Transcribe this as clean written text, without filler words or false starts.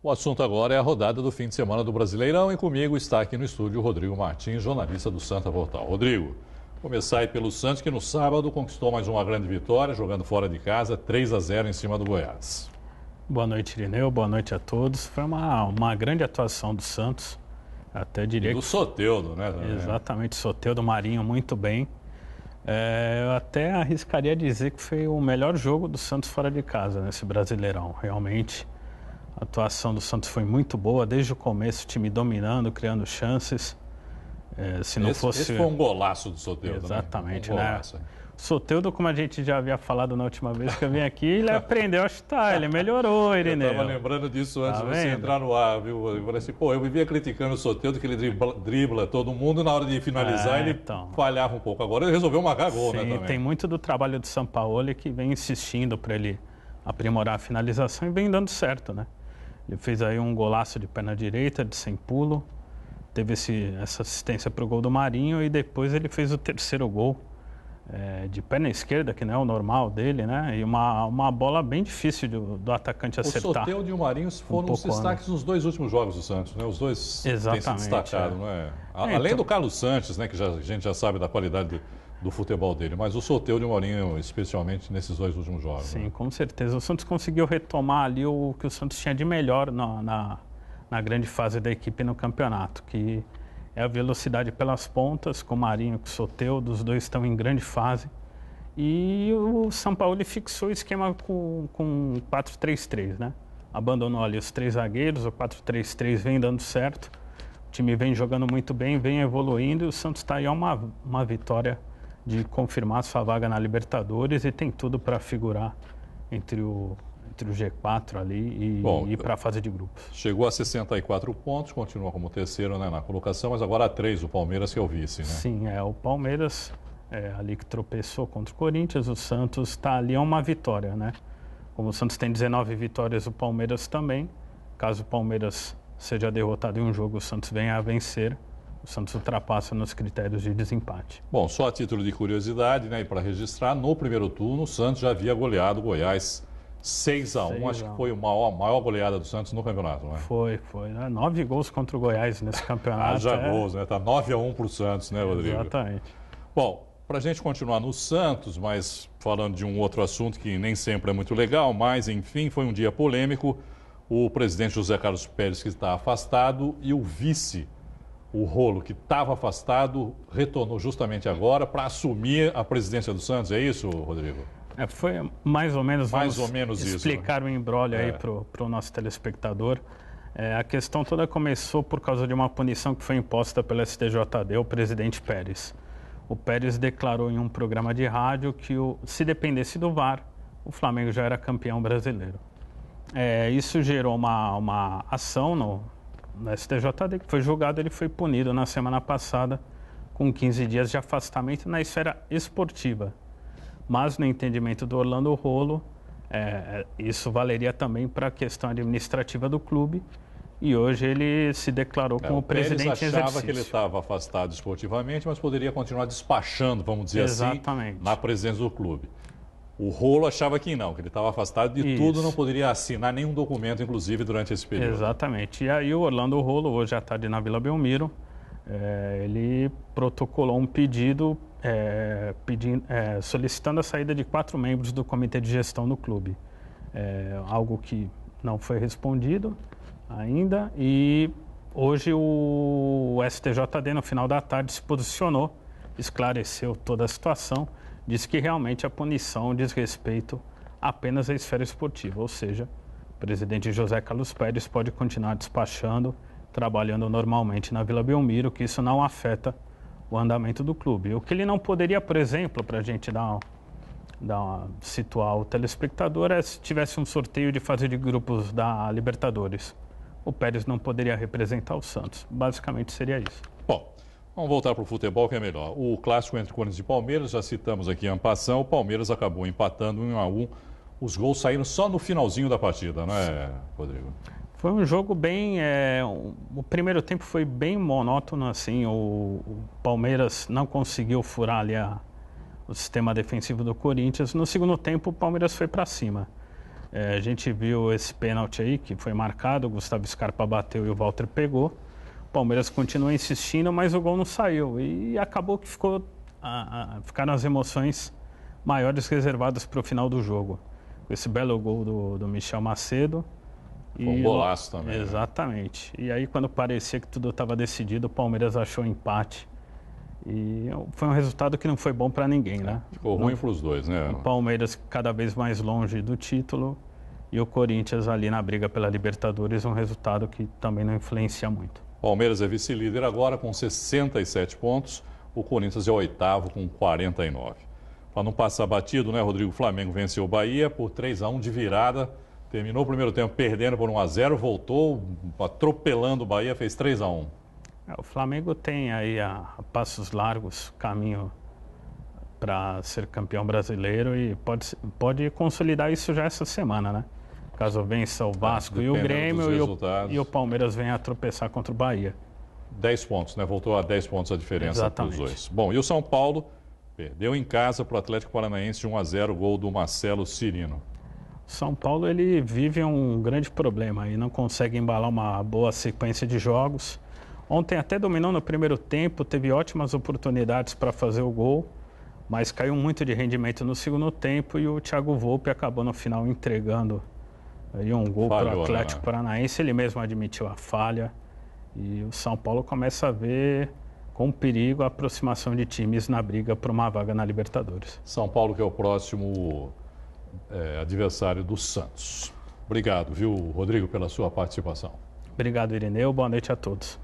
O assunto agora é a rodada do fim de semana do Brasileirão e comigo está aqui no estúdio o Rodrigo Martins, jornalista do Santa Portal. Rodrigo, começar aí pelo Santos, que no sábado conquistou mais uma grande vitória, jogando fora de casa, 3-0 em cima do Goiás. Boa noite, Irineu. Boa noite a todos. Foi uma grande atuação do Santos. Até diria e do Soteldo, né? Também. Exatamente, Soteldo, Marinho, muito bem. Eu até arriscaria dizer que foi o melhor jogo do Santos fora de casa nesse Brasileirão. Realmente, a atuação do Santos foi muito boa, desde o começo, o time dominando, criando chances. Esse foi um golaço do Soteldo, exatamente, né? Golaço. Soteldo, como a gente já havia falado na última vez que eu vim aqui, ele aprendeu a chutar, ele melhorou, Irineu. Eu estava lembrando disso antes de você entrar no ar, viu? Eu falei assim, eu vivia criticando o Soteldo, que ele dribla todo mundo, na hora de finalizar ele falhava um pouco. Agora ele resolveu marcar gol, né? Também. Tem muito do trabalho do Sampaoli que vem insistindo para ele aprimorar a finalização e vem dando certo, né? Ele fez aí um golaço de perna direita, de sem pulo, teve essa assistência para o gol do Marinho e depois ele fez o terceiro gol. De perna esquerda, que não é o normal dele, né? E uma bola bem difícil do atacante acertar. O Soteldo e o Marinho foram os destaques nos dois últimos jogos do Santos, né? Os dois têm se destacado, não é? Além do Carlos Sanches, né? Que a gente já sabe da qualidade do futebol dele, mas o Soteldo e o Marinho, especialmente nesses dois últimos jogos. Sim, né? Com certeza. O Santos conseguiu retomar ali o que o Santos tinha de melhor na grande fase da equipe no campeonato, que é a velocidade pelas pontas, com o Marinho e com o Soteldo, os dois estão em grande fase. E o Sampaoli fixou o esquema com 4-3-3, né? Abandonou ali os três zagueiros, o 4-3-3 vem dando certo. O time vem jogando muito bem, vem evoluindo e o Santos está aí a uma vitória de confirmar sua vaga na Libertadores e tem tudo para figurar entre o G4 ali e ir para a fase de grupos. Chegou a 64 pontos, continua como terceiro, né, na colocação, mas agora há 3 o Palmeiras, que é o vice, né? Sim, o Palmeiras ali que tropeçou contra o Corinthians, o Santos está ali a uma vitória, né? Como o Santos tem 19 vitórias, o Palmeiras também. Caso o Palmeiras seja derrotado em um jogo, o Santos venha a vencer. O Santos ultrapassa nos critérios de desempate. Bom, só a título de curiosidade, né, e para registrar, no primeiro turno o Santos já havia goleado o Goiás 6-1, acho que foi a maior goleada do Santos no campeonato, não é? Foi, né? 9 gols contra o Goiás nesse campeonato. Já gols, né? Tá 9-1 para o Santos, né, Rodrigo? Exatamente. Bom, para a gente continuar no Santos, mas falando de um outro assunto que nem sempre é muito legal, mas enfim, foi um dia polêmico. O presidente José Carlos Pérez, que está afastado, e o vice, o Rolo, que estava afastado, retornou justamente agora para assumir a presidência do Santos. É isso, Rodrigo? Foi mais ou menos isso. Explicar o embrólio aí para o nosso telespectador. A questão toda começou por causa de uma punição que foi imposta pelo STJD, o presidente Pérez. O Pérez declarou em um programa de rádio que se dependesse do VAR, o Flamengo já era campeão brasileiro. Isso gerou uma ação no STJD, que foi julgado, ele foi punido na semana passada com 15 dias de afastamento na esfera esportiva. Mas no entendimento do Orlando Rolo, isso valeria também para a questão administrativa do clube e hoje ele se declarou como presidente em exercício. Ele achava que ele estava afastado esportivamente, mas poderia continuar despachando, vamos dizer assim, na presença do clube. O Rolo achava que não, que ele estava afastado de tudo, não poderia assinar nenhum documento, inclusive, durante esse período. Exatamente. E aí o Orlando Rolo, hoje à tarde na Vila Belmiro, ele protocolou um pedido solicitando a saída de 4 membros do comitê de gestão do clube. Algo que não foi respondido ainda e hoje o STJD no final da tarde se posicionou, esclareceu toda a situação, disse que realmente a punição diz respeito apenas à esfera esportiva, ou seja, o presidente José Carlos Pérez pode continuar despachando, trabalhando normalmente na Vila Belmiro, que isso não afeta o andamento do clube. O que ele não poderia, por exemplo, para a gente situar o telespectador, se tivesse um sorteio de fase de grupos da Libertadores. O Pérez não poderia representar o Santos. Basicamente seria isso. Bom, vamos voltar para o futebol, que é melhor. O clássico entre Corinthians e Palmeiras, já citamos aqui em passão, o Palmeiras acabou empatando 1-1. Os gols saíram só no finalzinho da partida, não é, Rodrigo? Foi um jogo bem... o primeiro tempo foi bem monótono, assim. O Palmeiras não conseguiu furar ali o sistema defensivo do Corinthians. No segundo tempo, o Palmeiras foi para cima. A gente viu esse pênalti aí que foi marcado, o Gustavo Scarpa bateu e o Walter pegou. O Palmeiras continua insistindo, mas o gol não saiu. E acabou que ficaram as emoções maiores reservadas para o final do jogo. Esse belo gol do Michel Macedo. Foi um golaço também. Exatamente. Né? E aí, quando parecia que tudo estava decidido, o Palmeiras achou empate. E foi um resultado que não foi bom para ninguém, né? Ficou ruim para os dois, né? O Palmeiras cada vez mais longe do título e o Corinthians ali na briga pela Libertadores, um resultado que também não influencia muito. Palmeiras é vice-líder agora com 67 pontos, o Corinthians é o oitavo com 49. Para não passar batido, né, Rodrigo? O Flamengo venceu o Bahia por 3-1 de virada, terminou o primeiro tempo perdendo por 1-0, voltou atropelando o Bahia, fez 3-1. O Flamengo tem aí a passos largos caminho para ser campeão brasileiro e pode consolidar isso já essa semana, né? Caso vença o Vasco e o Grêmio e o Palmeiras venha a tropeçar contra o Bahia. 10 pontos, né? Voltou a 10 pontos a diferença para os dois. Bom, e o São Paulo perdeu em casa para o Atlético Paranaense de 1-0, gol do Marcelo Cirino. São Paulo ele vive um grande problema e não consegue embalar uma boa sequência de jogos. Ontem até dominou no primeiro tempo, teve ótimas oportunidades para fazer o gol, mas caiu muito de rendimento no segundo tempo e o Thiago Volpi acabou no final entregando aí um gol para o Atlético Paranaense. Ele mesmo admitiu a falha e o São Paulo começa a ver com perigo a aproximação de times na briga por uma vaga na Libertadores. São Paulo que é o próximo adversário do Santos. Obrigado, viu, Rodrigo, pela sua participação. Obrigado, Irineu. Boa noite a todos.